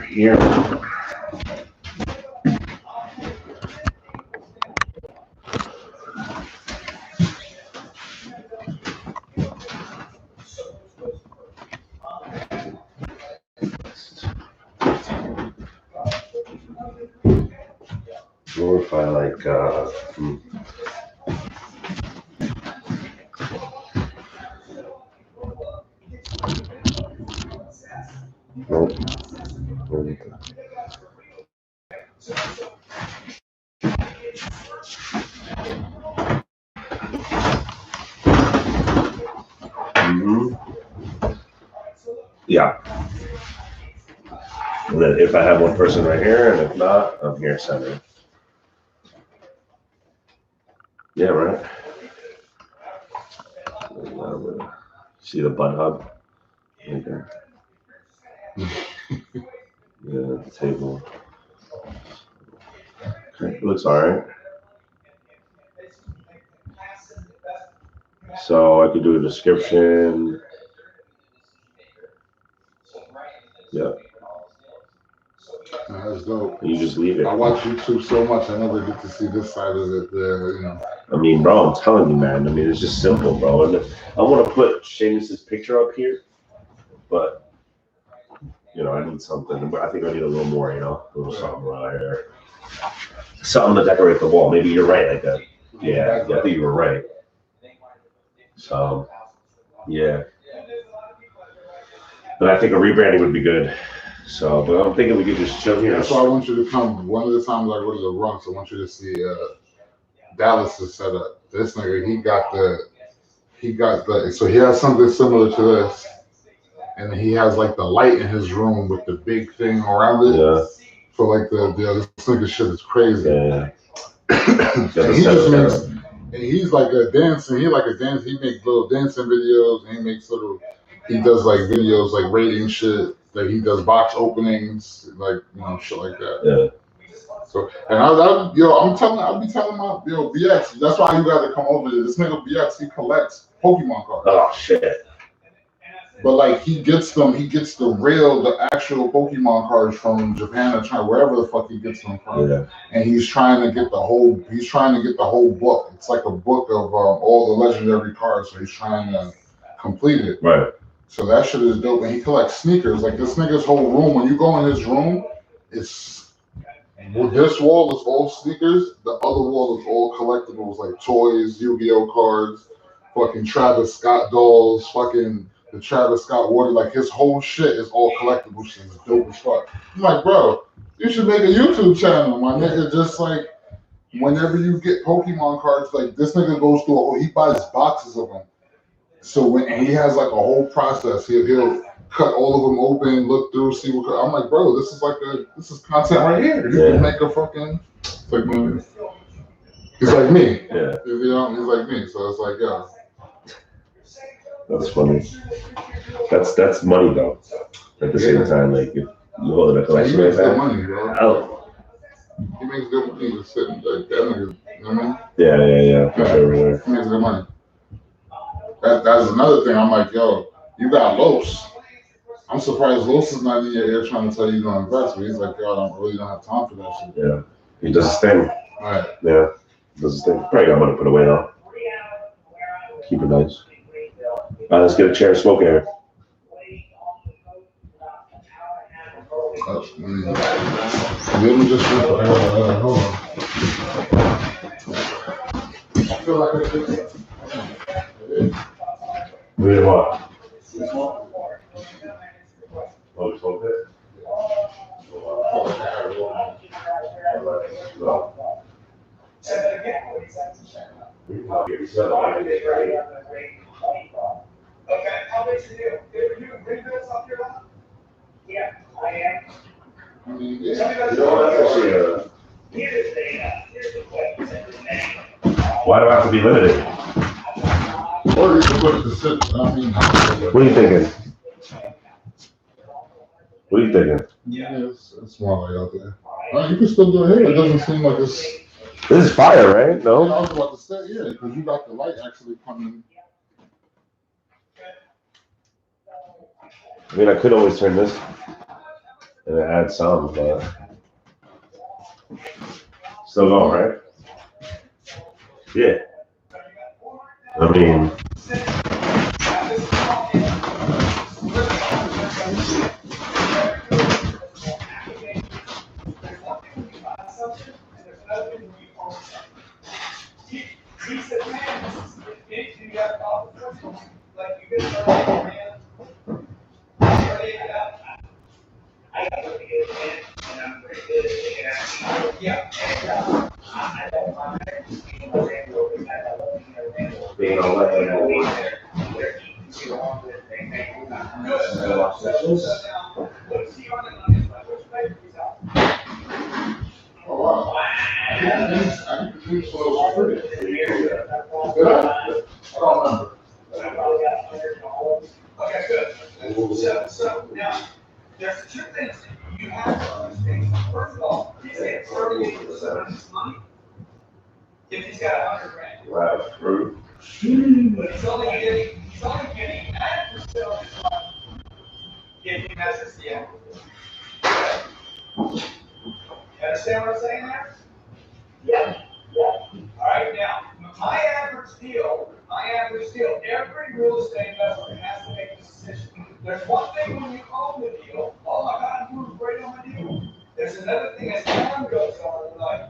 here. Or if I like, nope. Yeah. And then if I have one person right here, and if not, I'm here center. Yeah, right. See the butt hub? Right there. Yeah, the table. Okay, it looks all right. So I could do a description. Yeah. That's dope. You just leave it. I watch YouTube so much, I never get to see this side of it there, you know. I mean, bro, I'm telling you, man. I mean, it's just simple, bro. And I want to put Seamus's picture up here, but, you know, I need something. I think I need a little more, you know, a little something right here. Something to decorate the wall. Maybe you're right, like that. Yeah, I think you were right. So, yeah. But I think a rebranding would be good. So, but I'm thinking we could just chill here. That's why I want you to come. One of the times I go to the Bronx, I want you to see Dallas's setup. This nigga, he got the, so he has something similar to this. And he has like the light in his room with the big thing around it. Yeah. For like this nigga shit is crazy. Yeah. And he just makes, and he's like a dancer. He makes little dancing videos. And he makes he does like videos like rating shit. Like he does box openings, like, you know, shit like that. Yeah. So, and I'll be telling my BX. That's why you got to come over there. This nigga BX, he collects Pokemon cards. Oh shit. But like he gets the actual Pokemon cards from Japan or China, wherever the fuck he gets them from. Yeah. And he's trying to get the whole book. It's like a book of all the legendary cards. So he's trying to complete it. Right. So that shit is dope. And he collects sneakers. Like this nigga's whole room, when you go in his room, this wall is all sneakers. The other wall is all collectibles, like toys, Yu-Gi-Oh cards, fucking Travis Scott dolls, fucking the Travis Scott water. Like his whole shit is all collectible shit. It's dope as fuck. I'm like, bro, you should make a YouTube channel, my nigga. Just like whenever you get Pokemon cards, like this nigga goes through he buys boxes of them. So and he has like a whole process. He'll cut all of them open, look through, see what. I'm like, bro, this is content right here. You can make a fucking like me. He's like me. Yeah. You know, he's like me. So it's like, yeah. That's funny. That's money though. At the same time, like if you hold it a collection like that. He makes good money, bro. He makes good money just sitting like that nigga. You know what I mean? Yeah. For sure. He makes good money. That's another thing. I'm like, yo, you got Los. I'm surprised Los is not in your ear trying to tell you to invest, but he's like, yo, I don't have time for that shit. Yeah. He does his thing. All right. Yeah. Does his thing. Probably got money to put away now. Keep it nice. All right, let's get a chair of smoke air. Let me just hold on. I feel like it's Really what? Oh, you smoke it? Okay, how much you do? Did you bring this up your lap? Yeah, I am. Why do I have to be limited? Or you can put the sit. What are you thinking? What are you thinking? Yeah, it's more like out there. You can still do it here. It doesn't seem like it's. This is fire, right? No? I was about to say, yeah, because you got the light actually coming. I mean, I could always turn this. And it had some, but still going, right? Yeah. I mean, He said, man, if you got like you get started, I got to get it, and I'm pretty good at taking action. Yeah. I don't mind being on like Oh, wow. I think so. Pretty. Did I? I don't remember. Okay, good. So now, there's two things that you have to understand. First of all, he's getting 38% of his money if he's got 100 grand. right, true. But he's only getting 9% of his money if he measures the equity. You understand what I'm saying there? Yeah. All right, now, my average deal, every real estate investor has to make this decision. There's one thing when you own the deal, oh my God, you were great on my deal. There's another thing as time goes on, you're like,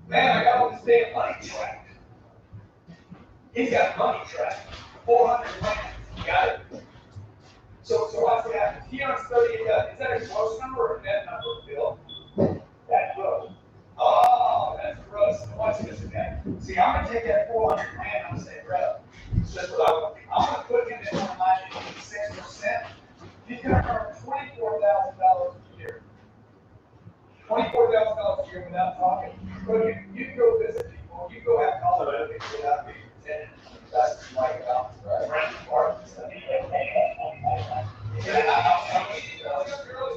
man, I got all this damn money tracked. He's got money tracked, 400 grand, got it? So what's that happen? He earns 38, is that a gross number or a net number, Bill? That's gross. Oh, that's gross. Watch this again. See, I'm gonna take that 400 grand, I'm gonna say, bro, that's what I want. I'm gonna put him in one line at 6%. He's gonna earn $24,000 a year. $24,000 a year without talking. But you can go visit people, you go have college without being pretending. That's what you like about right? Part of the stuff.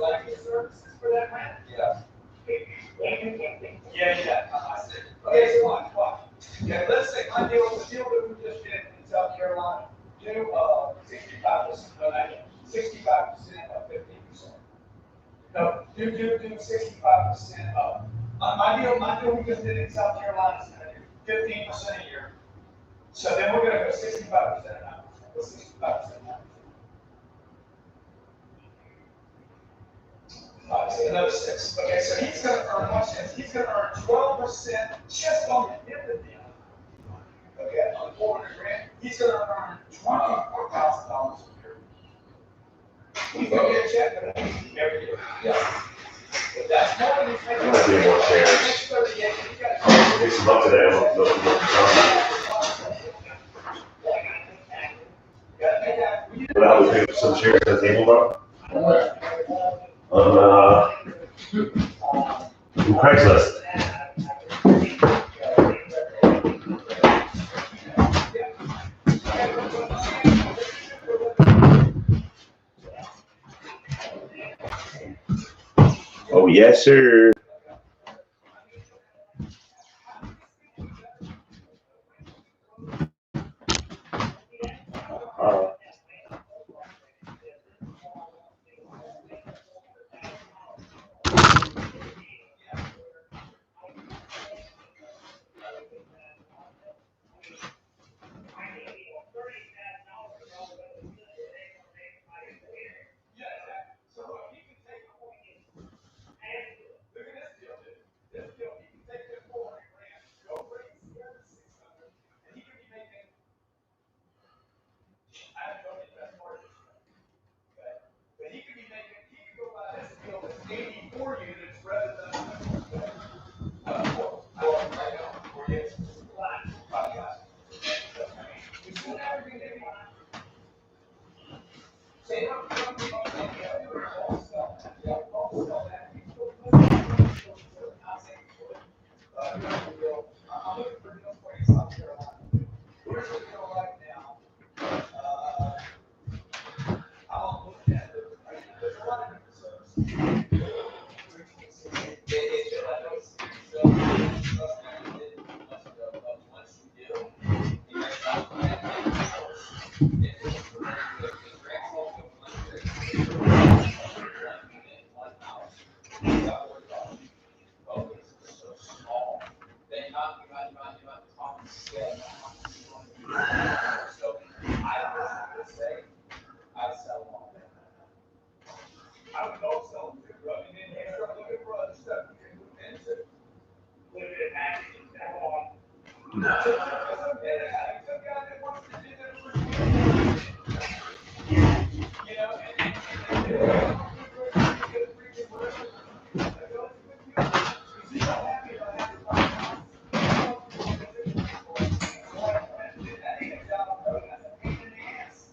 Like your services for that rent? Yeah. Yeah. I see. Okay, so watch. Yeah, let's say my deal, the deal that we just did in South Carolina, do 65%, 65% of 15%. No, do 65% of. My deal we just did in South Carolina is gonna do 15% a year. So then we're gonna go 65% and 9%. Go 65% and 9%. Obviously, another 6. Okay, so he's going to earn, watch this, he's going to earn 12% just on the dividend. Okay, on 400 grand, he's going to earn $24,000 a year. He's going to get a check for that every year. Yeah. If that's more than he's making, Might be more shares. 38, Fix them up today. But I would pick some shares at the table, bro. On Craigslist. Oh yes, sir.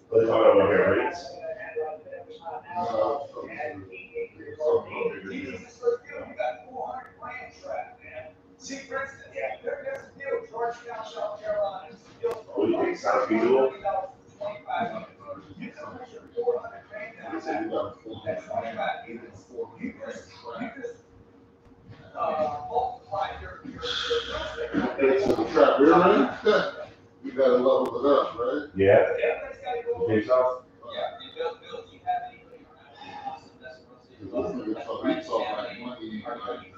What are you talking about here, rates? See, for instance, there's a deal, Georgetown, South Carolina, What do you think? Sounds feasible? you can push your 400 grand down. They said you got a At 25 units, you just multiply your real estate. So the trap you're in, you gotta level it up, right? Yeah. Everybody's gotta go. You think so? Yeah, you build, do you have anybody around you? That's what I'm saying. This nigga talk, he talk like money, Are you like, credit,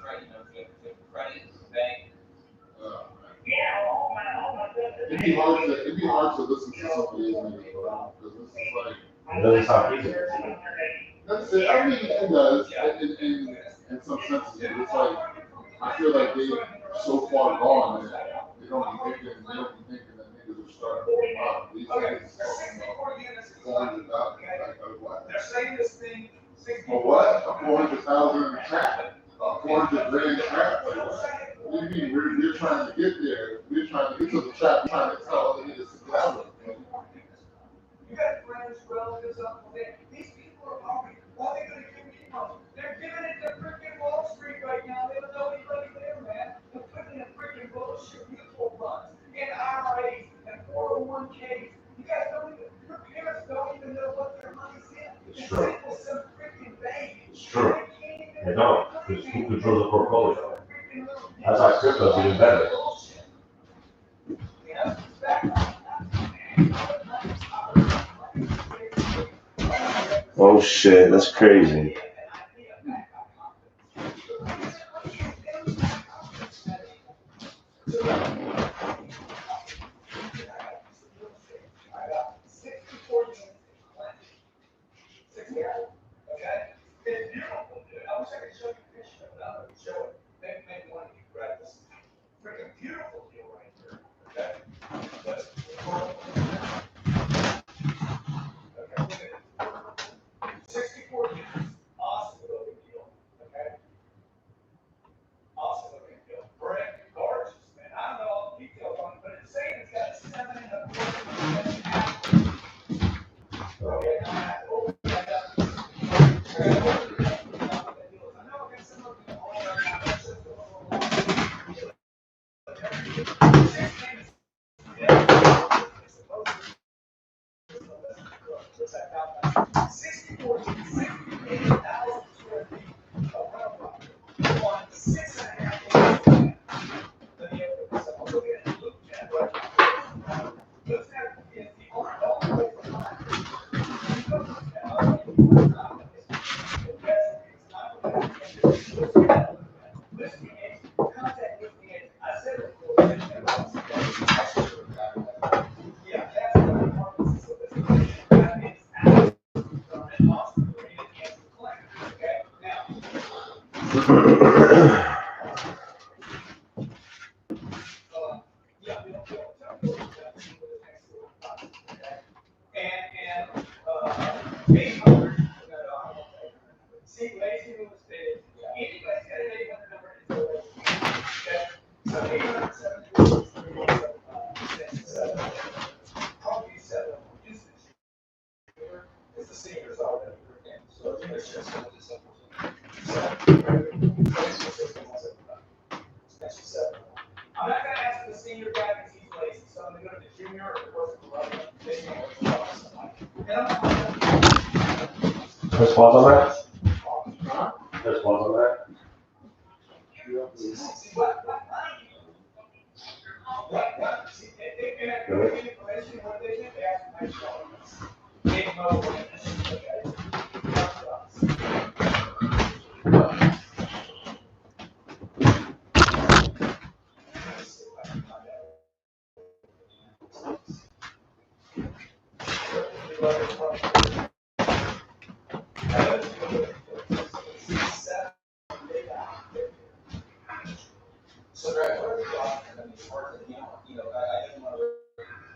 credit, bank? it'd be hard to listen to some of these niggas, bro, because this is like, It doesn't sound feasible. that's it. I mean, it does, in some senses, but it's like, I feel like they so far gone that they don't be thinking that niggas are starting from the bottom. These niggas is talking about $400, like what? They're saying this thing. For what? A 400,000 trap? A 400 grand trap? Like, what do you mean? We're trying to get there. We're trying to get to the trap, trying to tell other niggas to get out of it. You got friends, relatives, uncles, these people are hungry. What are they gonna give me money? They're giving it to freaking Wall Street right now. They don't know anybody there, man. They're putting in freaking bullshit mutual funds, in IRAs, and 401ks. You guys don't even, your parents don't even know what their money's in. It's true. Some freaking baby. It's true. They don't. Because who controls the portfolio? That's why crypto's even better. Oh shit, that's crazy. Beautiful deal right here. Okay. But, okay. 64 units. Awesome looking deal. Okay. Awesome looking deal. Brick, gorgeous, man. I don't know all the details on it, but it's saying it's got 7 and a quarter. Okay. I opened that up. I know I got some of them all See, lazy real estate. Anybody's got an 800 number. Okay. So 874. Probably 7. It's the seniors already. So it's just simple. I'm not gonna ask the senior guy because he's lazy, so I'm gonna go to the junior or the person who loves it. There's pause on that? There's pause on that?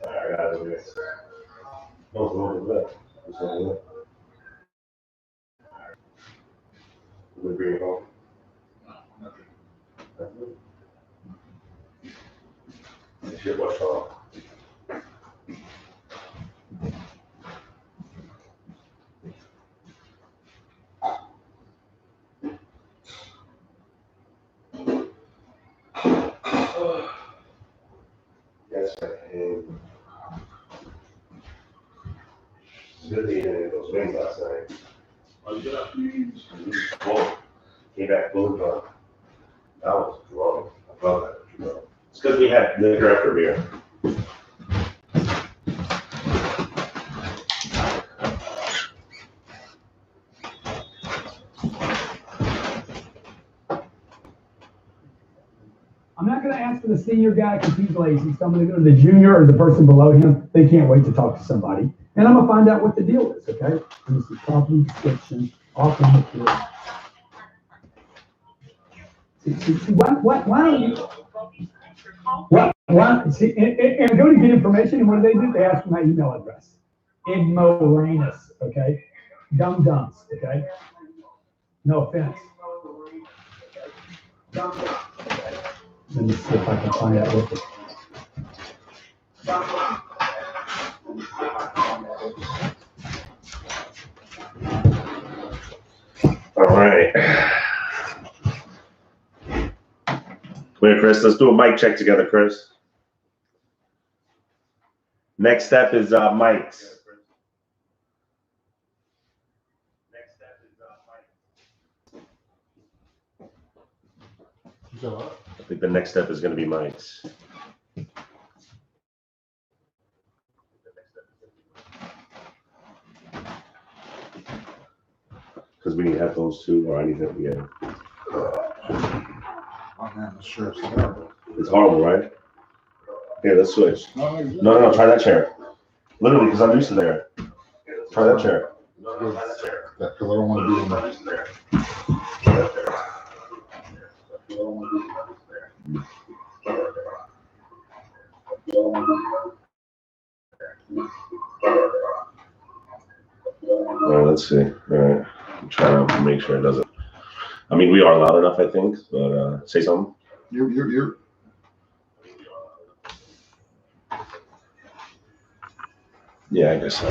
I got it over here. No, it's over there. It's over there. We bring it home. Shit, what's wrong? Yes, I can. Really eating those wings last night. Whoa. Came back full drunk. I was drunk. I felt that drunk. It's because we had liquor after beer. I'm not going to ask for the senior guy because he's lazy. So I'm going to go to the junior or the person below him. They can't wait to talk to somebody. And I'm going to find out what the deal is, okay? Let me see. Property description. Offer material. See, why don't you? See, and go to get information, and what do? They ask for my email address. Ignoramus, okay? Dum-dums, okay? No offense. Let me see if I can find out what All right. Come here, Chris. Let's do a mic check together, Chris. Next step is mics. I think the next step is going to be mics. Because we need headphones too, or I need them, yeah. Oh man, this shirt's terrible. It's horrible, right? Here, let's switch. No, Try that chair. Literally, because I'm used to there. Try that chair. because I don't want to be in there. All right, let's see. All right, I'm trying to make sure it doesn't. I mean, we are loud enough, I think, but say something. You're. Yeah, I guess so.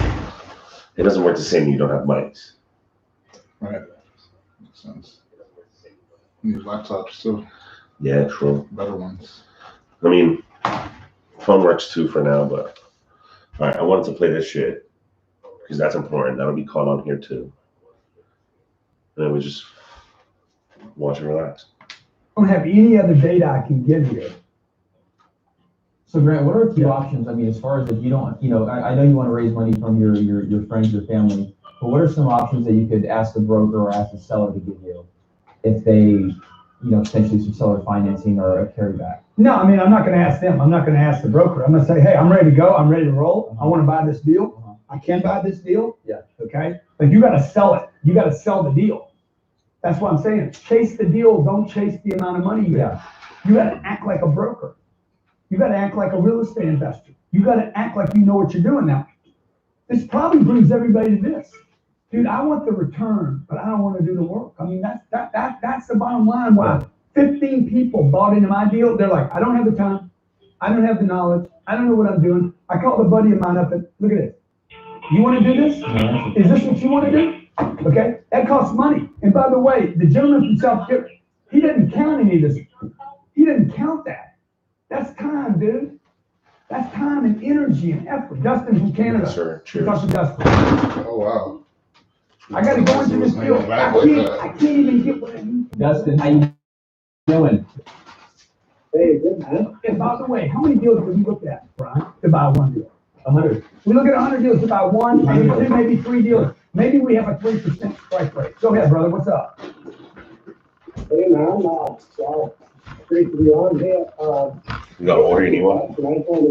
It doesn't work the same when you don't have mics. Right. Makes sense. Need laptops too. Yeah, true. Better ones. I mean, phone works too for now, but all right, I wanted to play this shit because that's important. That'll be caught on here too. And then we just watch and relax. I don't have any other data I can give you. So Grant, what are a few options? I mean, as far as if you don't, I know you want to raise money from your friends, your family, but what are some options that you could ask the broker or ask the seller to give you if they, potentially some seller financing or a carryback? No, I mean, I'm not going to ask them. I'm not going to ask the broker. I'm going to say, hey, I'm ready to go. I'm ready to roll. I want to buy this deal. I can buy this deal. Yeah. Okay. But you got to sell it. You got to sell the deal. That's what I'm saying. Chase the deal. Don't chase the amount of money you have. You got to act like a broker. You got to act like a real estate investor. You got to act like you know what you're doing now. This probably brings everybody to this. Dude, I want the return, but I don't want to do the work. I mean, that's the bottom line. Wow. 15 people bought into my deal. They're like, I don't have the time. I don't have the knowledge. I don't know what I'm doing. I called a buddy of mine up and look at this. You want to do this? Is this what you want to do? Okay. That costs money. And by the way, the gentleman from South Carolina, he didn't count any of this. He didn't count that. That's time, dude. That's time and energy and effort. Dustin from Canada. Yes, sir. Cheers. Talk to Dustin. Oh wow. I got to go into this deal. I can't even get what I need. Dustin, how you doing? Hey, good man. And by the way, how many deals have we looked at, Brian, to buy one deal? 100. We look at 100 deals to buy one, maybe two, maybe three deals. Maybe we have a 3% strike rate. Go ahead, brother. What's up? Hey man, great to be on here. You got order anyone? Can I tell you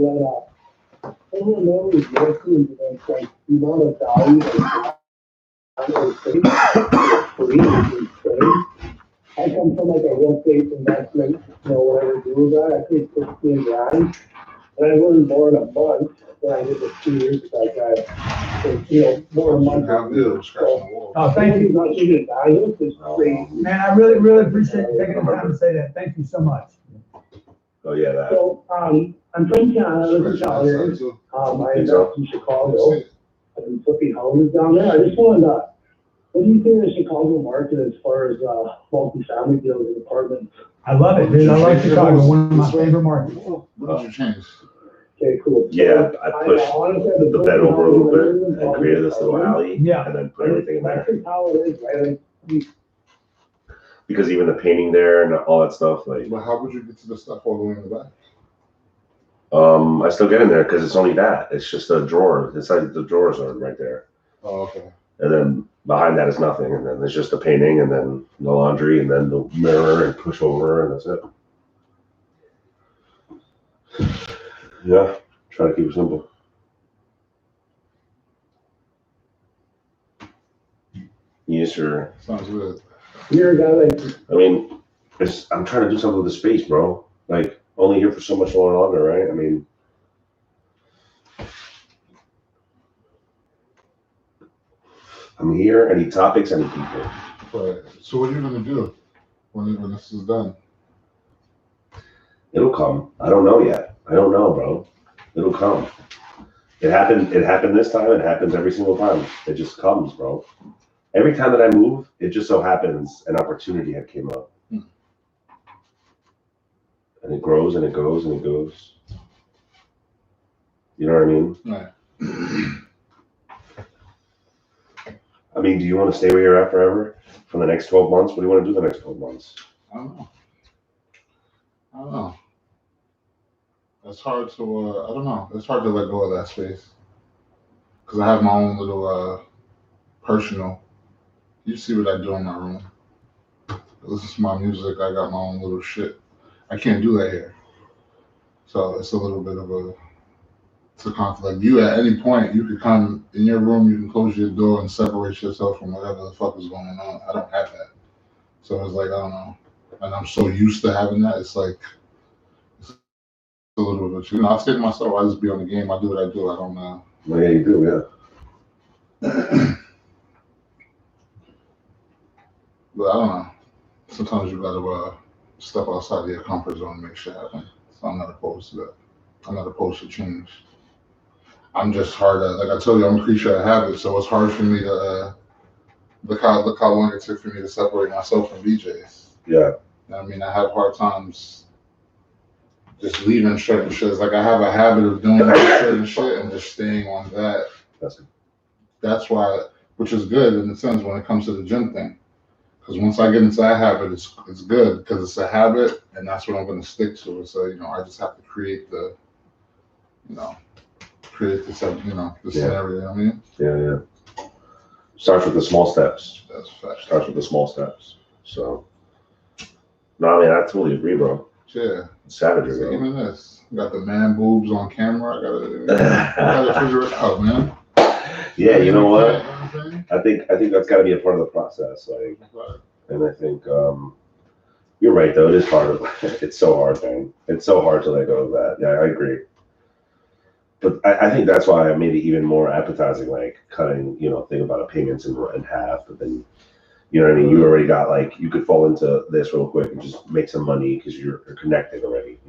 that I don't know if you're seeing it's like the amount of value that I come from like a real estate investment, whatever do with that. I paid 16 grand and I learned more in a month than I did with 2 years ago. More a month. Scratch the wall. Oh, thank you. Not even valuable, it's great. Man, I really, really appreciate you taking the time to say that. Thank you so much. Oh, yeah, that. So, I'm from Canada, I live in Calgary. I invest in Chicago. I've been flipping houses down there. I just wanted to, what do you think of the Chicago market as far as, multi-family deals and apartments? I love it, dude. I like Chicago, one of my favorite markets. What did you change? Okay, cool. Yeah, I pushed honestly, the bed over a little bit and created this little alley. Yeah. And then put everything in there. That's how it is, right? Like, Because even the painting there and all that stuff, like, But how would you get to the stuff all the way in the back? I still get in there because it's only that. It's just a drawer. It's like the drawers are right there. Oh, okay. And then behind that is nothing. And then there's just the painting and then the laundry and then the mirror and push over and that's it. Yeah, try to keep it simple. Yes, sir. Sounds good. you're a guy like, I mean, I'm trying to do something with the space, bro. Like, only here for so much longer, right? I mean, I'm here. I need topics. I need people. Right. So what are you gonna do when this is done? It'll come. I don't know yet. I don't know, bro. It'll come. It happened. It happened this time. It happens every single time. It just comes, bro. Every time that I move, it just so happens an opportunity had came up. And it grows and it goes and it goes. You know what I mean? Right. I mean, do you want to stay where you're at forever for the next 12 months? What do you want to do the next 12 months? I don't know. It's hard to, I don't know. It's hard to let go of that space. Because I have my own little personal, you see what I do in my room. I listen to my music, I got my own little shit. I can't do that here. So it's a little bit of it's a conflict. You at any point, you could come in your room, you can close your door and separate yourself from whatever the fuck is going on. I don't have that. So it's like, I don't know. And I'm so used to having that, it's like, it's a little bit, I stay to myself, I just be on the game, I do what I do, I don't know. Well, yeah, you do, yeah. But I don't know. Sometimes you gotta step outside of your comfort zone and make shit happen. So I'm not opposed to that. I'm not opposed to change. I'm just hard at, like I told you, I'm a creature of habit, so it's hard for me to look how long it took for me to separate myself from BJ's. Yeah. I mean, I have hard times just leaving certain shit. It's like I have a habit of doing certain shit and just staying on that. That's why, which is good in the sense when it comes to the gym thing. Because once I get into that habit, it's good because it's a habit and that's what I'm going to stick to. So, I just have to create the scenario, I mean? Yeah. Starts with the small steps. That's fact. Starts with the small steps. So, no, I mean, I totally agree, bro. Yeah. Savagery, So bro. even this, got the man boobs on camera. I gotta figure it out, man. Yeah, you know what? You know what I'm saying? I think that's got to be a part of the process. Like, and I think you're right though. It is hard. It's so hard, man. It's so hard to let go of that. Yeah, I agree. But I think that's why I made it even more appetizing, like cutting, think about a payments in half. But then, you know what I mean? You already got like, you could fall into this real quick and just make some money because you're connected already,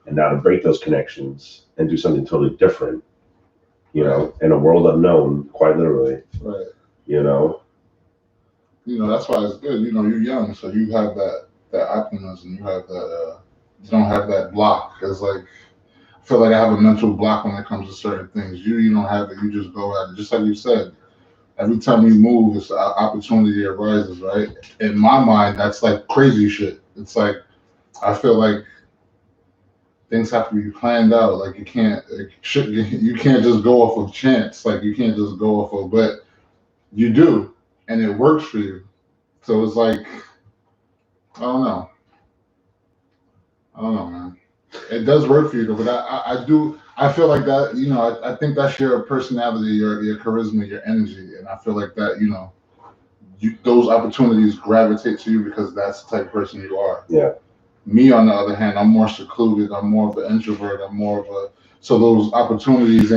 And now to break those connections and do something totally different, in a world unknown, quite literally. Right. That's why it's good. You're young, so you have that optimism. You have that. You don't have that block. It's like I feel like I have a mental block when it comes to certain things. You don't have it. You just go at it. Just like you said, every time you move, it's an opportunity arises. Right. In my mind, that's like crazy shit. It's like I feel like things have to be planned out. Like you can't just go off of chance. Like you can't just go off of, but you do, and it works for you. So it's like, I don't know, man. It does work for you though, but I feel like that, I think that's your personality, your charisma, your energy, and I feel like that, those opportunities gravitate to you because that's the type of person you are. Yeah. Me, on the other hand, I'm more secluded. I'm more of an introvert. So those opportunities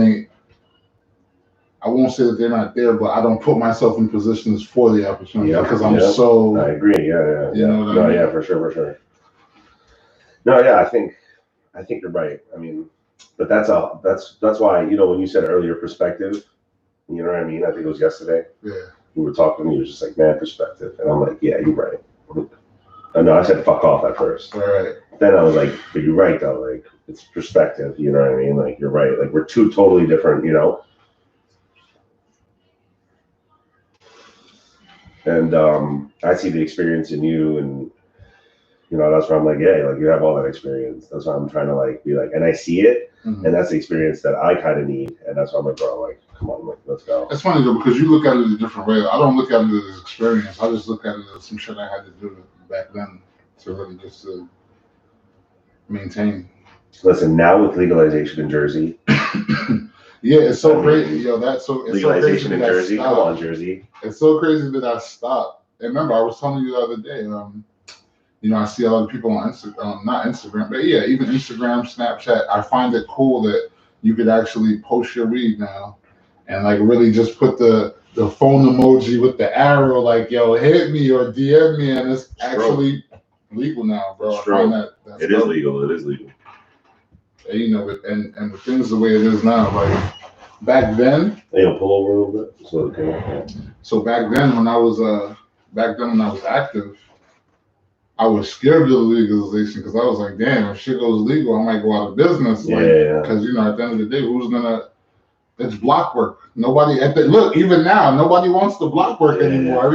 I won't say that they're not there, but I don't put myself in positions for the opportunity because I'm I so. agree. Yeah. You know what I mean? Yeah, for sure. No, yeah, I think you're right. I mean, but that's why, when you said earlier perspective, you know what I mean? I think it was yesterday. Yeah. We were talking, and you were just like, man, perspective. And I'm like, yeah, you're right. I know I said fuck off at first. All right. Then I was like, but you're right though. Like, it's perspective, you know what I mean? Like, you're right. Like, we're two totally different, And I see the experience in you, and that's why I'm like, yeah, like you have all that experience. That's why I'm trying to like be like, and I see it, and that's the experience that I kind of need, and that's why I'm like, bro, like, come on, like, let's go. It's funny though because you look at it a different way. I don't look at it as experience. I just look at it as some shit I had to do back then to really just maintain. Listen, now with legalization in Jersey. Yeah, it's so crazy, yo. That's so it's legalization so crazy in Jersey. Come on, Jersey. It's so crazy that I stopped. And remember, I was telling you the other day. I see a lot of people on Instagram, not Instagram, but yeah, even Instagram, Snapchat. I find it cool that you could actually post your weed now, and like really just put the phone emoji with the arrow, like yo, hit me or DM me, and it's actually legal now, bro. I find that's it is legal. It is legal. And with things the way it is now, like back then. Hey, pull over a little bit. So okay. So back then when I was active, I was scared of the legalization because I was like, damn, if shit goes legal, I might go out of business. Because at the end of the day, who's gonna? It's block work. Nobody look even now. Nobody wants the block work anymore. Yeah.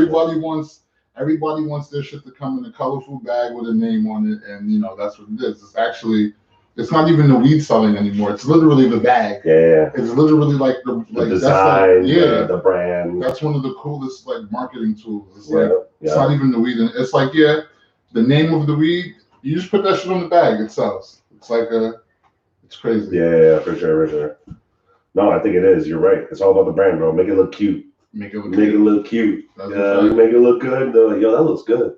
Everybody wants their shit to come in a colorful bag with a name on it, and that's what it is. It's not even the weed selling anymore. It's literally the bag. Yeah. It's literally like the design, the brand. That's one of the coolest like marketing tools. It's it's not even the weed. It's like the name of the weed. You just put that shit on the bag. It sells. It's like it's crazy. Yeah, for sure. No, I think it is. You're right. It's all about the brand, bro. Make it look cute. Make it look cute. Make it look good. Yo, that looks good.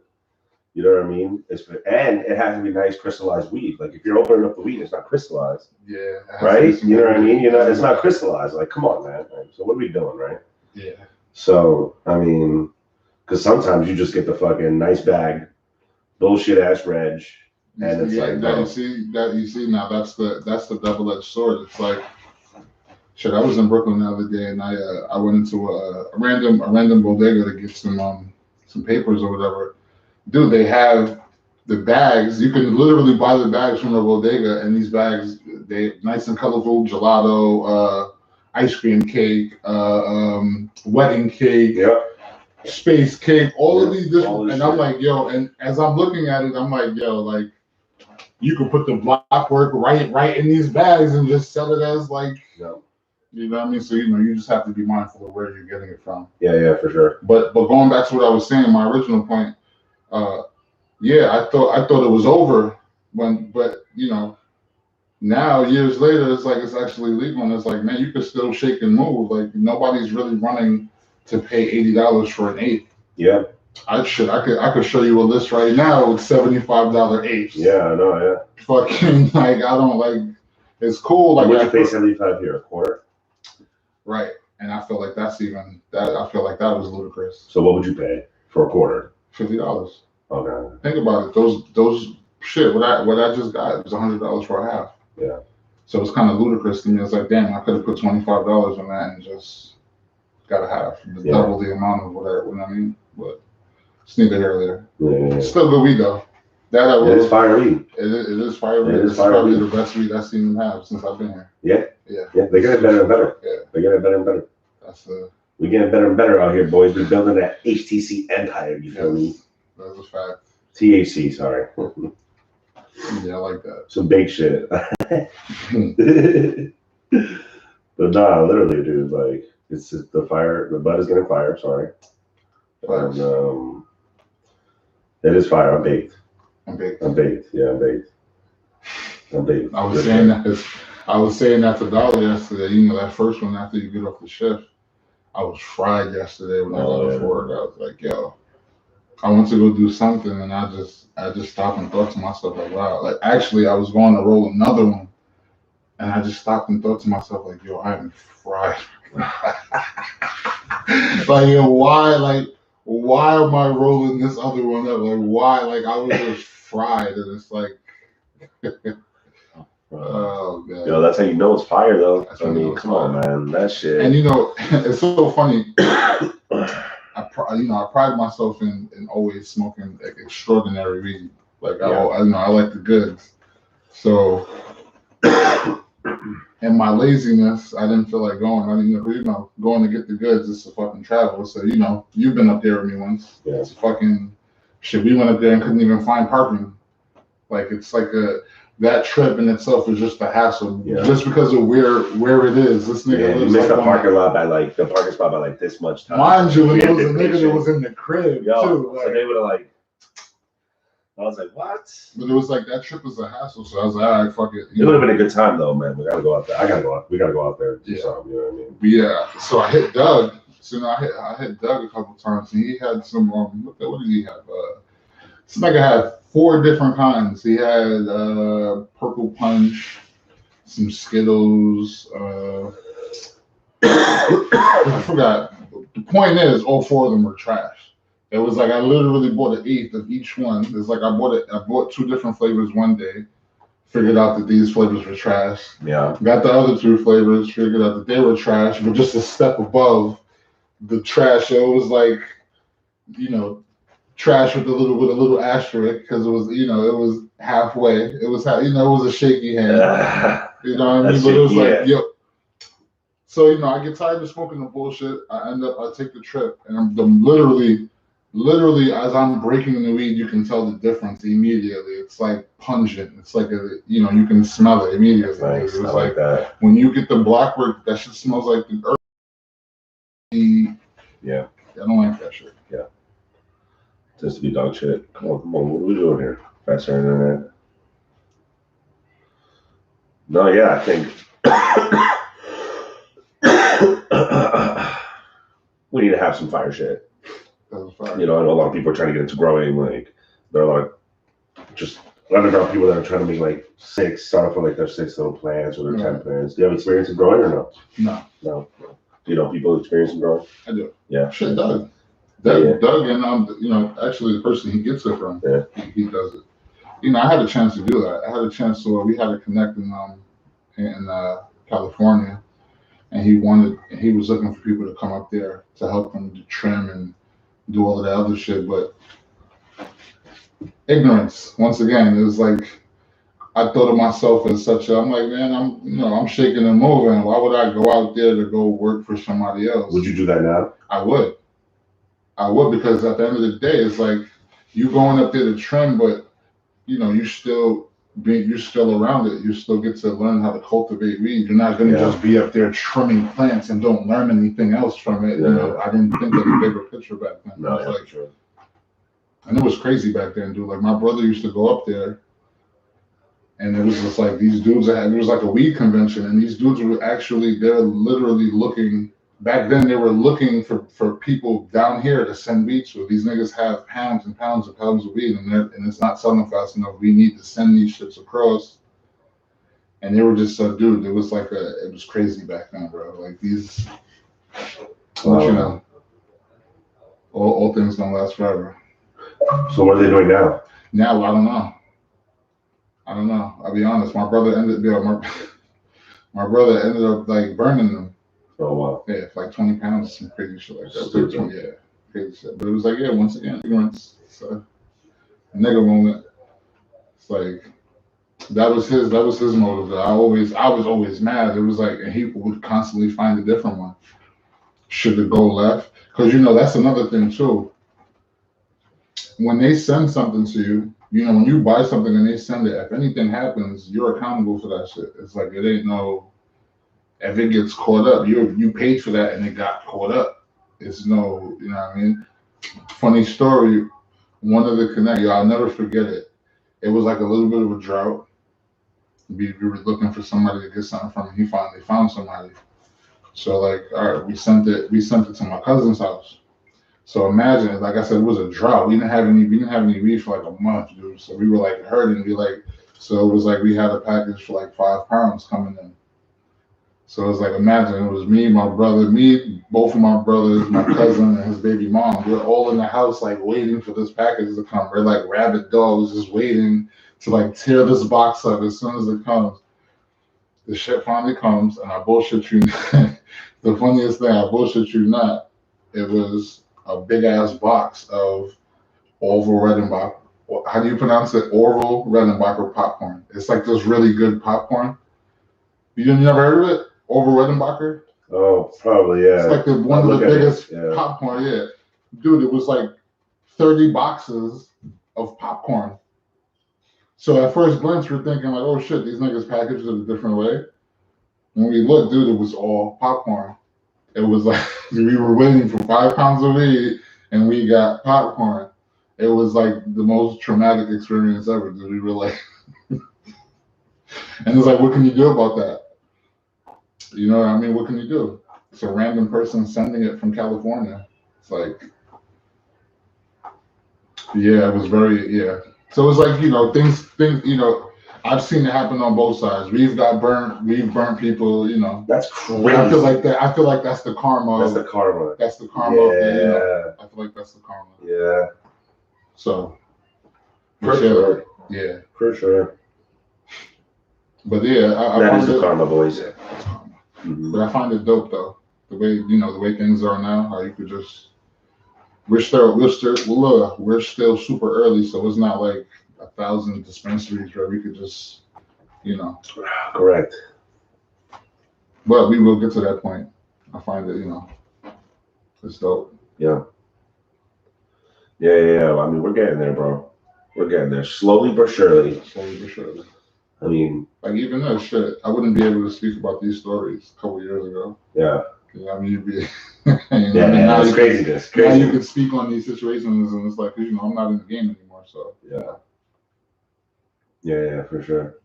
You know what I mean? And it has to be nice crystallized weed. Like if you're opening up the weed, it's not crystallized. Yeah. Right? You know what I mean? It's not crystallized. Like, come on, man. So what are we doing, right? Yeah. So I mean, because sometimes you just get the fucking nice bag, bullshit ass reg, and it's like you see now that's the double-edged sword. It's like shit. I was in Brooklyn the other day, and I went into a random bodega to get some papers or whatever. Dude, they have the bags. You can literally buy the bags from the bodega, and these bags, they nice and colorful. Gelato, ice cream cake, wedding cake, space cake, all of these different. And I'm like, yo, and as I'm looking at it, I'm like, yo, like you could put the block work right in these bags and just sell it as like. You know what I mean? So you just have to be mindful of where you're getting it from. Yeah, for sure. But going back to what I was saying, my original point. I thought it was over but now years later it's like it's actually legal and it's like, man, you could still shake and move. Like nobody's really running to pay $80 for an eighth. Yeah. I could show you a list right now with $75 eighths. Yeah, I know, yeah. Fucking like I don't like it's cool. Like would you pay 75 here, a quarter? Right. And I feel like I feel like that was ludicrous. So what would you pay for a quarter? $50. Okay. Think about it. Those shit. What I just got it was $100 for a half. Yeah. So it's kind of ludicrous to me. It's like, damn, I could have put $25 on that and just got a half, double the amount of whatever. You know what I mean? But it's neither here or there. Yeah. It's still good weed though. It is fire weed. It is fire weed. It's probably the best weed I've seen them have since I've been here. Yeah. They get it better and better. Yeah. They get it better and better. We getting better and better out here, boys. We're building that HTC empire. You feel me? That's a fact. THC, sorry. Yeah, I like that. Some big shit. But nah, literally, dude. Like it's just the fire. The bud is getting fire. Sorry. And, it is fire. I'm baked. Yeah, I'm baked. I was saying that to Dolly yesterday. That first one after you get off the shift. I was fried yesterday when I got off work. I was like, yo, I went to go do something, and I just stopped and thought to myself, like, wow. Like, actually, I was going to roll another one, And I just stopped and thought to myself, like, yo, I am fried. Like, yo, why am I rolling this other one up? Like, why? Like, I was just fried, and it's like, oh man. Yo, that's how you know it's fire, though. That's I how you know mean, it's come on, fire. man, that shit. And you know, it's so funny. I pride myself in always smoking like extraordinary weed. Like I like the goods. So, in my laziness, I didn't feel like going. I didn't, going to get the goods is to fucking travel. So you've been up there with me once. Yeah. It's fucking shit. We went up there and couldn't even find parking. Like it's like that trip in itself is just a hassle. Yeah. Just because of where it is. This nigga you missed the parking lot by like the parking spot by like this much time. Mind you, there was a nigga that was in the crib too. So they would have like. I was like, what? But it was like that trip was a hassle, so I was like, all right, fuck it. It would have been a good time though, man. We gotta go out there. We gotta go out there and do Yeah. something. You know what I mean? Yeah. So I hit Doug. So I hit Doug a couple times, and he had some. What did he have? This nigga had 4 different kinds. He had purple punch, some Skittles. I forgot. The point is, all 4 of them were trash. It was like I literally bought an 1/8 of each one. It's like I bought 2 different flavors one day, figured out that these flavors were trash. Yeah. Got the other 2 flavors, figured out that they were trash, but just a step above the trash. So it was like, trash with a little asterisk because it was halfway. It was it was a shaky hand. You know what I mean? But it was like, yo. So I get tired of smoking the bullshit. I take the trip, and I'm literally, as I'm breaking the weed, you can tell the difference immediately. It's like pungent. It's like you can smell it immediately. Nice. It was I like that. When you get the black work, that shit smells like the earth. Yeah. I don't like that shit. Yeah. Just to be dog shit. Come on. What are we doing here? Faster internet. No, yeah, I think we need to have some fire shit. I know a lot of people are trying to get into growing. Like, there are a lot of just underground people that are trying to make like 6, start off with like their 6 little plants or their 10 plants. Do you have experience in growing or no? No. Do you know people experience in growing? I do. Yeah. Shit, Doug. Doug and actually the person he gets it from, he does it. I had a chance to do that. I had a chance to. We had a connect in California, and he was looking for people to come up there to help him to trim and do all of that other shit, but ignorance. Once again, it was like I thought of myself as I'm like, man, I'm shaking and moving. Why would I go out there to go work for somebody else? Would you do that now? I would, because at the end of the day, it's like you going up there to trim, but you're still around it. You still get to learn how to cultivate weed. You're not going to just be up there trimming plants and don't learn anything else from it. I didn't think of the bigger picture back then. No, sure. And it was crazy back then, dude. Like my brother used to go up there, and it was just like these dudes it was like a weed convention, and these dudes they're literally looking. Back then, they were looking for people down here to send weed to. These niggas have pounds and pounds and pounds of weed, and it's not selling fast enough. We need to send these shits across. And they were just dude. It was it was crazy back then, bro. Like these, all things don't last forever. So what are they doing now? Now I don't know. I'll be honest. My brother ended up like burning them. Oh wow. Yeah, for like 20 pounds, some crazy shit like that. Crazy shit. But it was like, once again, ignorance. So nigga moment. It's like that was his motive. I was always mad. It was like, and he would constantly find a different one. Should it go left? Because that's another thing too. When they send something to you, when you buy something and they send it, if anything happens, you're accountable for that shit. It's like it ain't no. If it gets caught up, you paid for that and it got caught up. It's no, you know what I mean? Funny story. One of the connect, I'll never forget it. It was like a little bit of a drought. We were looking for somebody to get something from. He finally found somebody. So like, all right, we sent it to my cousin's house. So imagine, like I said, it was a drought. We didn't have any weed for like a month, dude. So we were like hurting. We like So it was like we had a package for like £5 coming in. So it was like, imagine it was me, my brother, both of my brothers, my cousin, and his baby mom. We're all in the house like waiting for this package to come. We're like rabid dogs just waiting to like tear this box up as soon as it comes. The shit finally comes, and I bullshit you. The funniest thing, I bullshit you not, it was a big ass box of Orville Redenbacher. How do you pronounce it? Orville Redenbacher popcorn. It's like this really good popcorn. You never heard of it? Orville Redenbacher? Oh, probably, yeah. It's like one of the biggest popcorn, yeah. Dude, it was like 30 boxes of popcorn. So at first glance, we're thinking like, oh shit, these niggas packaged it a different way. When we looked, dude, it was all popcorn. It was like we were waiting for £5 of weed and we got popcorn. It was like the most traumatic experience ever, dude. We were like, and it's like, what can you do about that? You know what I mean? What can you do? It's a random person sending it from California. It's like, yeah, it was very, yeah. So it's like, you know, things, you know, I've seen it happen on both sides. We've burnt people, you know. That's crazy. I feel like that's the karma. That's the karma. That's the karma. Yeah. You know? I feel like that's the karma. Yeah. So. For sure. Yeah. For sure. But yeah, that is the karma, boys. Mm-hmm. But I find it dope though. The way things are now, how you could just we're still super early, so it's not like 1,000 dispensaries where we could just, you know. Correct. But we will get to that point. I find it, you know, it's dope. Yeah. Yeah. I mean, we're getting there, bro. We're getting there. Slowly but surely. I mean, like even that shit, I wouldn't be able to speak about these stories a couple years ago. Yeah. I mean, you'd be. It's craziness. Now you can speak on these situations, and it's like, you know, I'm not in the game anymore, so. Yeah, for sure.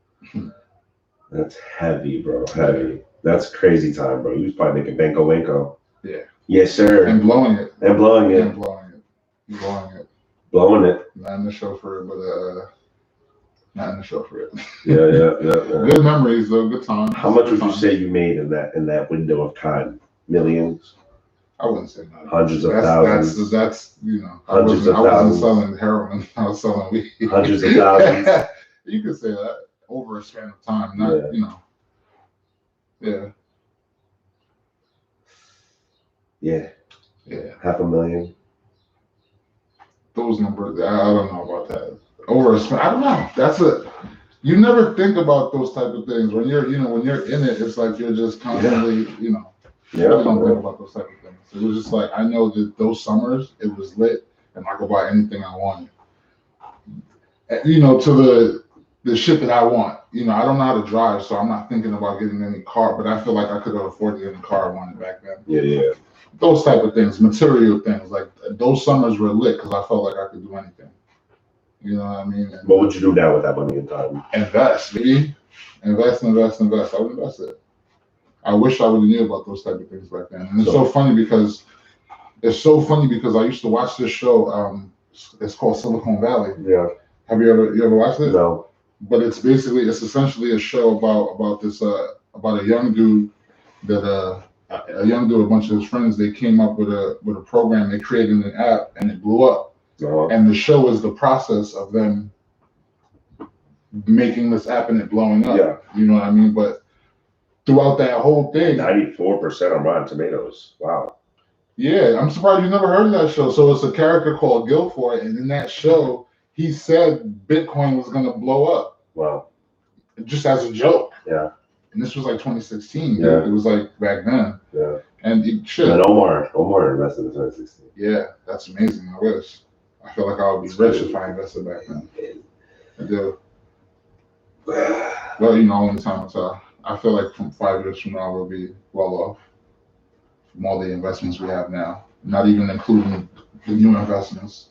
That's heavy, bro. Heavy. That's crazy time, bro. You was probably making banko wanko. Yeah. Yes, sir. And blowing it. Blowing it. Not in the show for it, but not in the show for it. Yeah. Good memories though, good times. How much would you say you made in that window of time? Millions? I wouldn't say that. Hundreds of thousands. That's you know. Hundreds of thousands. I wasn't selling heroin. I was selling weed. Hundreds of thousands. You could say that over a span of time, not you know. Yeah. Yeah. 500,000. Those numbers, I don't know about that. Over a span, I don't know. You never think about those type of things when you're in it. It's like you're just constantly, you know. Yeah. I don't think about those type of things. It was just like I know that those summers it was lit, and I could buy anything I wanted. You know, to the shit that I want. You know, I don't know how to drive, so I'm not thinking about getting any car. But I feel like I could have afforded any car I wanted back then. Yeah. Those type of things, material things, like those summers were lit because I felt like I could do anything. You know what I mean? What would you do now with that money and time? Invest, baby. Invest. I would invest it. I wish I would have knew about those type of things back then. And it's so funny because I used to watch this show. It's called Silicon Valley. Yeah. Have you ever watched it? No. But it's essentially a show about this about a young dude a bunch of his friends, they came up with a program. They created an app and it blew up. Uh-huh. And the show is the process of them making this app and it blowing up. Yeah. You know what I mean? But throughout that whole thing, 94% on Rotten Tomatoes. Wow. Yeah, I'm surprised you never heard of that show. So it's a character called Guilford, and in that show, he said Bitcoin was going to blow up. Wow. Just as a joke. Yeah. And this was like 2016. Yeah. It was like back then. Yeah. And And Omar invested in 2016. Yeah, that's amazing. I wish. I feel like I would be rich if I invested back then. I do. Well, you know, only time will tell. I feel like from 5 years from now, we'll be well off from all the investments we have now, not even including the new investments.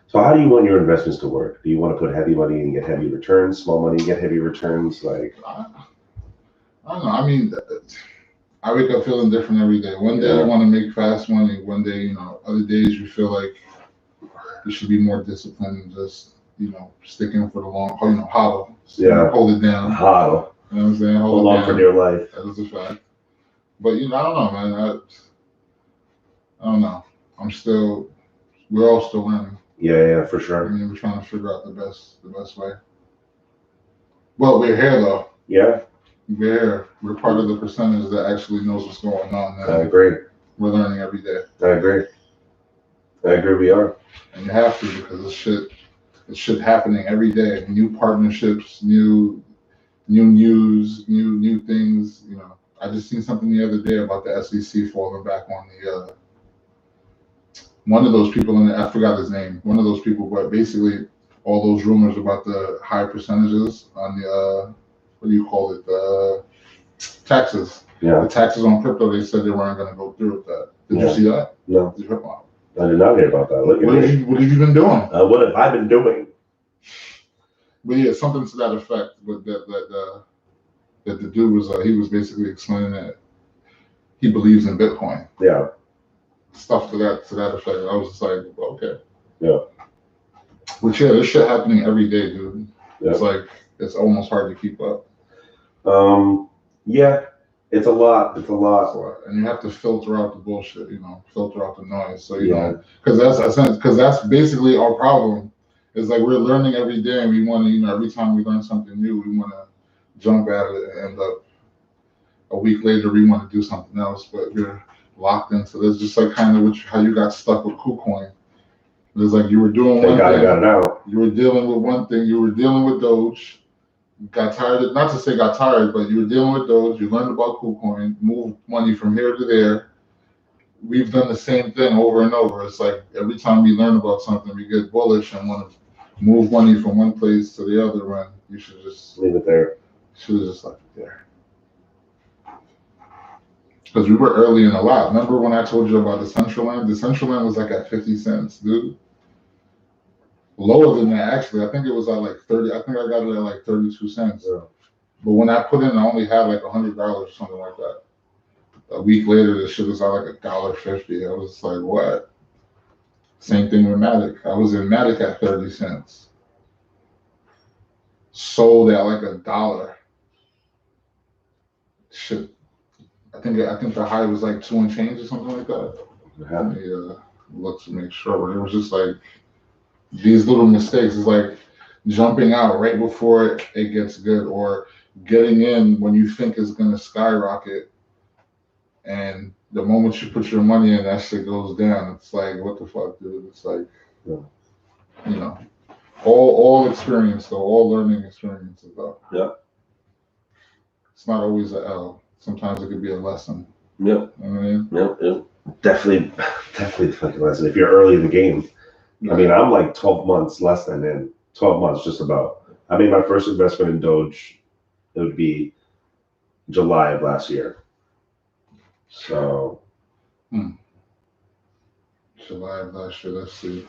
So how do you want your investments to work? Do you want to put heavy money and get heavy returns, small money and get heavy returns? Like, I don't know. I mean, I wake up feeling different every day. One day I want to make fast money. One day, you know, other days you feel like you should be more disciplined and just stick in for the long, hodl. Yeah. Hold it down. Hodl. You know what I'm saying? Hold on for dear life. That is a fact. But I don't know, man. I don't know. We're all still learning. Yeah, for sure. I mean, we're trying to figure out the best way. Well, we're here though. Yeah. We're here. We're part of the percentage that actually knows what's going on. I agree. We're learning every day. I agree. We are. And you have to, because it's shit happening every day. New partnerships, new news, new things. I just seen something the other day about the SEC falling back on the one of those people I forgot his name. One of those people, but basically all those rumors about the high percentages on the what do you call it? The taxes. Yeah. The taxes on crypto. They said they weren't going to go through with that. Did you see that? No. Did you hear about it? I did not hear about that. Look at me. What have you been doing? What have I been doing? But yeah, something to that effect. But that the dude was he was basically explaining that he believes in Bitcoin. Yeah. Stuff to that effect. I was just like, okay. Yeah. Which there's shit happening every day, dude. Yeah. It's like it's almost hard to keep up. Yeah. It's a lot. And you have to filter out the bullshit, filter out the noise. So because that's basically our problem. It's like we're learning every day, and we want to, every time we learn something new, we want to jump at it and end up a week later we want to do something else. But we're locked into this, just like kind of how you got stuck with KuCoin. It's like you were doing one thing, got it out. You were dealing with one thing. You were dealing with Doge. Got tired. Not to say got tired, but you were dealing with Doge. You learned about KuCoin. Moved money from here to there. We've done the same thing over and over. It's like every time we learn about something, we get bullish and want to move money from one place to the other. When you should just leave it there. Should have just left it there. Because we were early in a lot. Remember when I told you about the Central Land? The Central Land was like at 50 cents, dude. Lower than that, actually. I think it was at like 30. I think I got it at like 32 cents. Yeah. But when I put in, I only had like $100 or something like that. A week later, the shit was at like $1.50. I was like, what? Same thing with Matic. I was in Matic at 30 cents. Sold at like $1. Shit. I think the high was like 2 and change or something like that. Let me look to make sure. But it was just like these little mistakes. It's like jumping out right before it gets good, or getting in when you think it's gonna skyrocket, and the moment you put your money in, that shit goes down. It's like, what the fuck, dude? It's like, all experience though, all learning experiences though. Yeah. It's not always an L. Sometimes it could be a lesson. Yep. You know what I mean? Yep. Definitely the fucking lesson. If you're early in the game. I mean, I'm like 12 months less than in 12 months, just about. I made my first investment in Doge. It would be July of last year. So. July of last year. Let's see.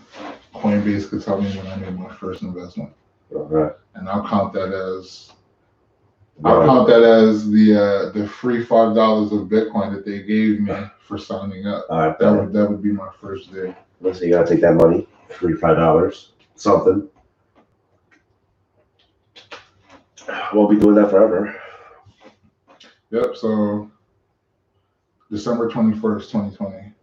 Coinbase could tell me when I made my first investment. Okay. And I'll count that as the free $5 of Bitcoin that they gave me for signing up. That would be my first day. So you gotta take that money, $5, something. Won't be doing that forever. Yep. So December 21st, 2020.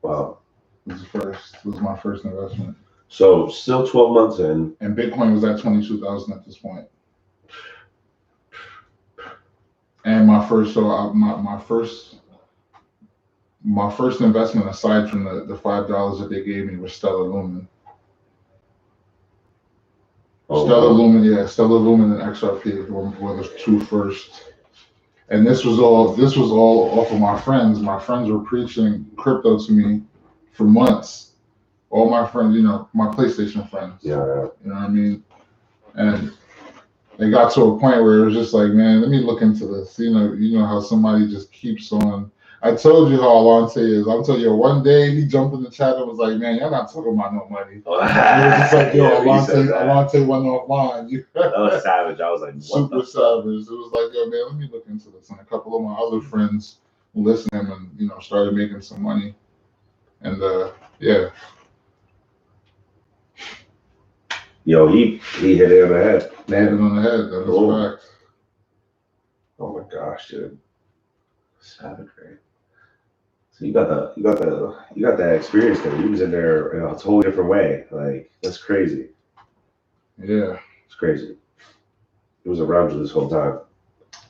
Wow. Was my first investment. So still 12 months in. And Bitcoin was at 22,000 at this point. And my first investment, aside from the $5 that they gave me, was Stellar Lumen. Stellar Lumen and XRP were the two first. And this was all off of my friends. My friends were preaching crypto to me for months. All my friends, my PlayStation friends. Yeah. You know what I mean? And it got to a point where it was just like, man, let me look into this. You know how somebody just keeps on. I told you how Alante is. I'll tell you, one day he jumped in the chat and was like, man, y'all not talking about no money. It was just like, yo, Alante went offline. That was savage. I was like, what super savage. It was like, yo, man, let me look into this. And a couple of my other friends listened to him and, started making some money. And yeah. Yo, he hit it on the head. They hit it on the head. That is Cool. a fact. Oh my gosh, dude. Savage, right? So you got that experience there. You was in there in a totally different way. Like, that's crazy. Yeah. It's crazy. It was around you this whole time.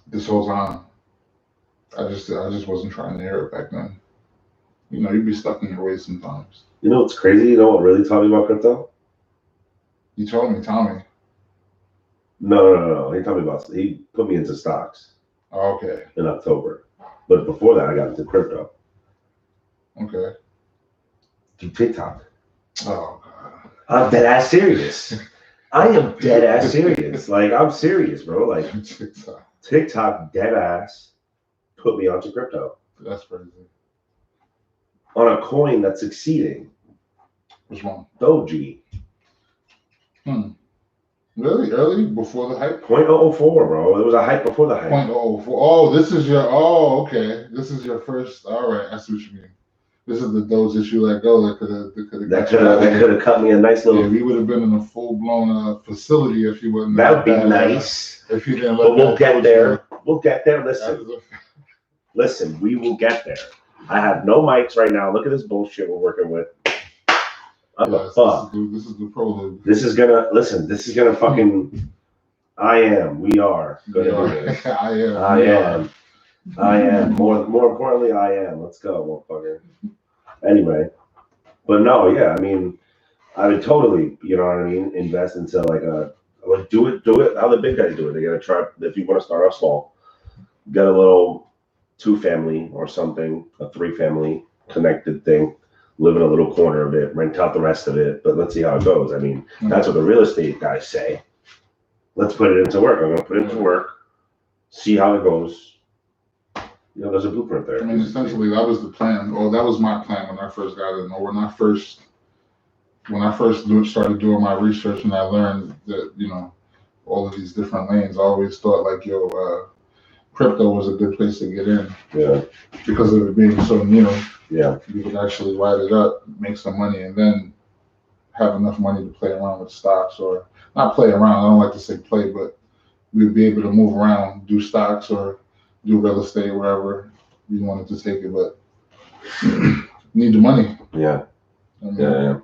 This whole time. I just wasn't trying to hear it back then. You know, you'd be stuck in your ways sometimes. You know what's crazy? You know what really taught me about crypto? You told me, Tommy. No. He put me into stocks. Oh, okay. In October. But before that, I got into crypto. Okay. Do TikTok. Oh, God. I'm dead ass serious. I am dead ass serious. Like, I'm serious, bro. Like, TikTok dead ass put me onto crypto. That's crazy. On a coin that's succeeding. Which one? Doji. Really? Early? Before the hype? 0.004, bro. It was a hype before the hype. 0.004. Oh, this is your, oh, okay. This is your first, all right. I see what you mean. This is the Doge that you let go that could have cut me a nice little. Yeah, we would have been in a full blown facility if you wouldn't. That would be nice. If you didn't let. But we'll get there. We'll get there. Listen. We will get there. I have no mics right now. Look at this bullshit we're working with. Fuck. This is the prologue. This is gonna fucking. We are gonna do this. I am. More importantly, I am. Let's go, motherfucker. Anyway, but no, yeah, I mean, I would totally, you know what I mean, invest into do it how the big guys do it. They gotta try, if you want to start off small, get a little 2-family or something, a 3-family connected thing, live in a little corner of it, rent out the rest of it, but let's see how it goes. I mean, that's what the real estate guys say. Let's put it into work. I'm gonna put it into work, see how it goes. You know, there's a blueprint there. I mean, essentially, that was the plan. Or that was my plan when I first got in. Or when I first started doing my research and I learned that, you know, all of these different lanes, I always thought like, crypto was a good place to get in. Yeah. Because of it being so new. Yeah. You could actually light it up, make some money, and then have enough money to play around with stocks, or not play around. I don't like to say play, but we'd be able to move around, do stocks or do real estate, wherever you wanted to take it, but need the money. Yeah. I mean,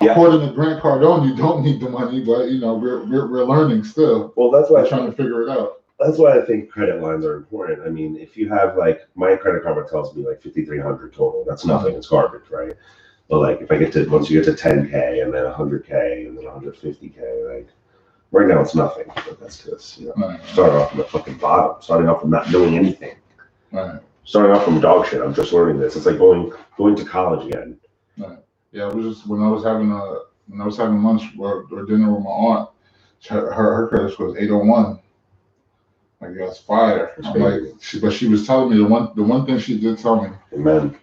according to Grant Cardone, you don't need the money, but you know, we're learning still. Well, that's why we're trying to figure it out. That's why I think credit lines are important. I mean, if you have like, my credit card tells me like 5,300 total, that's nothing. It's garbage, right? But like, if I once you get to 10K and then 100K and then 150K, like. Right now, it's nothing, but that's just, you know, starting off from the fucking bottom, starting off from not doing anything. Right. Starting off from dog shit. I'm just learning this. It's like going to college again. Right. Yeah, it was just when I was having lunch or dinner with my aunt, her credit score was 801. Like, yeah, it's fire. I'm like, but she was telling me the one thing she did tell me. Amen.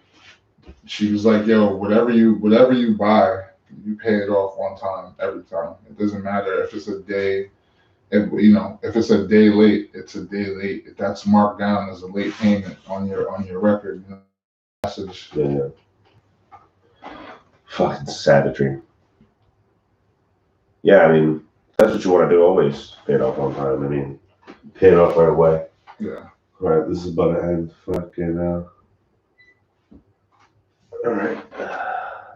She was like, yo, whatever you buy, you pay it off on time every time. It doesn't matter if it's a day, if it's a day late, it's a day late. If that's marked down as a late payment on your record, you know, message. Yeah. Fucking savagery. Yeah, I mean, that's what you want to do always. Pay it off on time. I mean, pay it off right away. Yeah. All right, this is about to end. Fucking all right.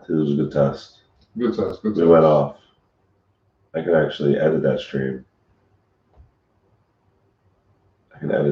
This was a good test. Good test. We went off. I can actually edit that stream. I can edit